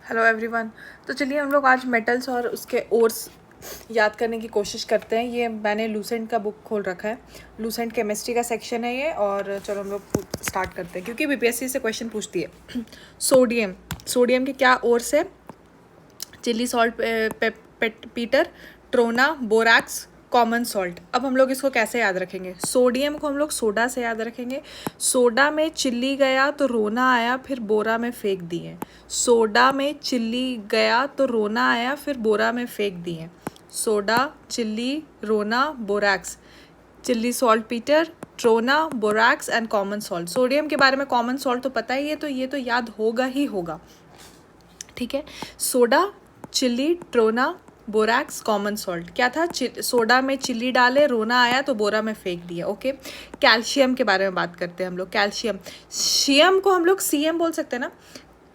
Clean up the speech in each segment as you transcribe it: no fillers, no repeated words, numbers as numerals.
Hello everyone. तो चलिए हम लोग आज मेटल्स और उसके ओर्स याद करने की कोशिश करते हैं। ये मैंने लूसेंट का बुक खोल रखा है, लूसेंट केमिस्ट्री का सेक्शन है ये। और चलो हम लोग स्टार्ट करते हैं क्योंकि बीपीएससी से क्वेश्चन पूछती है। सोडियम के क्या ओर्स है? Chile saltpetre, trona, borax, common salt. अब हम लोग इसको कैसे याद रखेंगे? सोडियम को हम लोग सोडा से याद रखेंगे। सोडा में चिल्ली गया तो रोना आया, फिर बोरा में फेंक दिए। सोडा में चिल्ली गया तो रोना आया, फिर बोरा में फेंक दिए। सोडा, चिल्ली, रोना, borax. Chilli salt Peter, trona, borax and common salt. Sodium के बारे में कॉमन सॉल्ट तो पता ही है, तो ये तो याद होगा ही होगा। ठीक है, soda, chilli, trona, borax, common salt. क्या था? सोडा में चिल्ली डाले, रोना आया तो बोरा में फेंक दिया। ओके, कैल्शियम के बारे में बात करते हैं हम लोग। कैल्शियम, शियम को हम लोग सीएम बोल सकते हैं ना।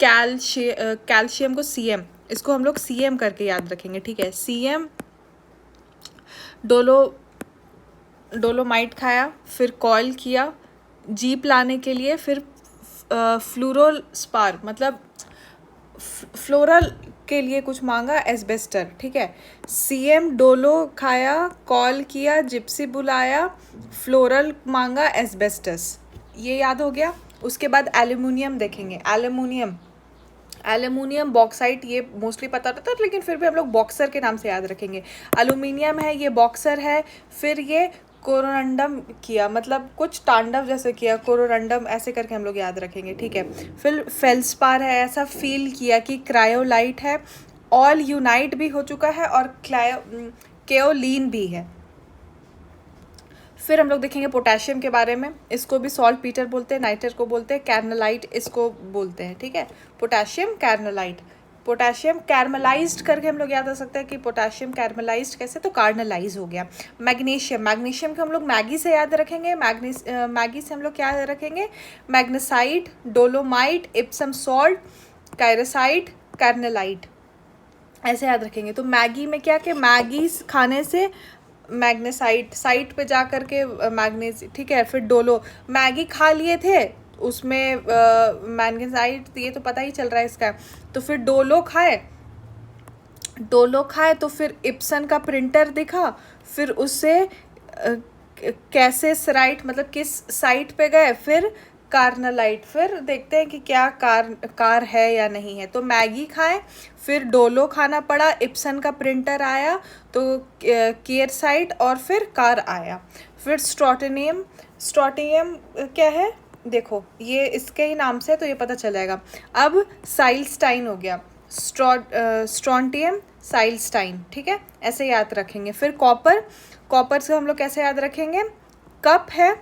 कैल्शियम को सीएम, इसको हम लोग सीएम करके याद रखेंगे। ठीक है, सीएम, डोलोमाइट खाया, फिर कॉयल किया जीप लाने के लिए, फिर फ्लोरल स्पार मतलब फ्लोरल के लिए कुछ मांगा, एस्बेस्टर। ठीक है, सीएम डोलो खाया, कॉल किया, जिप्सी बुलाया, फ्लोरल मांगा, एस्बेस्टस। ये याद हो गया। उसके बाद एल्यूमिनियम देखेंगे। एल्यूमिनियम बॉक्साइट, ये मोस्टली पता होता है लेकिन फिर भी हम लोग बॉक्सर के नाम से याद रखेंगे। एल्यूमिनियम है, ये बॉक्सर है। फिर ये कोरोरंडम किया, मतलब कुछ तांडव जैसे किया, कोरोरंडम ऐसे करके हम लोग याद रखेंगे। ठीक है, फिर फेल्सपार है, ऐसा फील किया कि क्रायोलाइट है। ऑल यूनाइट भी हो चुका है और केओलिन भी है। फिर हम लोग देखेंगे पोटेशियम के बारे में। इसको भी सॉल्ट पीटर बोलते हैं, नाइटर को बोलते हैं, कैर्नलाइट इसको बोलते हैं। ठीक है, पोटेशियम, कैर्नलाइट। पोटेशियम कैरमलाइज्ड करके हम लोग याद आ सकते हैं कि पोटेशियम कैरमलाइज्ड कैसे, तो कार्नलाइज हो गया। मैग्नीशियम को हम लोग मैगी से याद रखेंगे। मैगी से हम लोग क्या रखेंगे? मैग्नेसाइट, डोलोमाइट, इप्सम सॉल्ट, कायरोसाइट, कार्नलाइट, ऐसे याद रखेंगे। तो मैगी में क्या कि मैगी खाने से मैग्नेसाइट, साइट पे जा कर के मैग्नीज। ठीक है, फिर डोलो, मैगी खा लिए थे उसमें मैग्नेसाइट, ये तो पता ही चल रहा है इसका। तो फिर डोलो खाए तो फिर इप्सन का प्रिंटर दिखा, फिर उससे कैसे साइट मतलब किस साइट पे गए, फिर कार्नलाइट, फिर देखते हैं कि क्या कार है या नहीं है। तो मैगी खाए, फिर डोलो खाना पड़ा, इप्सन का प्रिंटर आया तो केयर साइट, और फिर कार आया। फिर स्ट्रॉटिनियम क्या है? देखो ये इसके ही नाम से तो ये पता चल जाएगा। अब साइलस्टाइन हो गया, स्ट्रॉन्टियम, साइलस्टाइन। ठीक है, ऐसे याद रखेंगे। फिर कॉपर से हम लोग कैसे याद रखेंगे? कप है,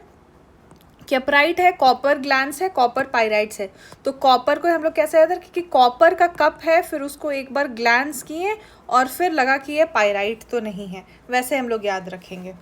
कैपराइट है, कॉपर ग्लैंस है, कॉपर पाइराइट्स है। तो कॉपर को हम लोग कैसे याद रखें कि कॉपर का कप है, फिर उसको एक बार ग्लैंस किए और फिर लगा कि ये पाइराइट तो नहीं है, वैसे हम लोग याद रखेंगे।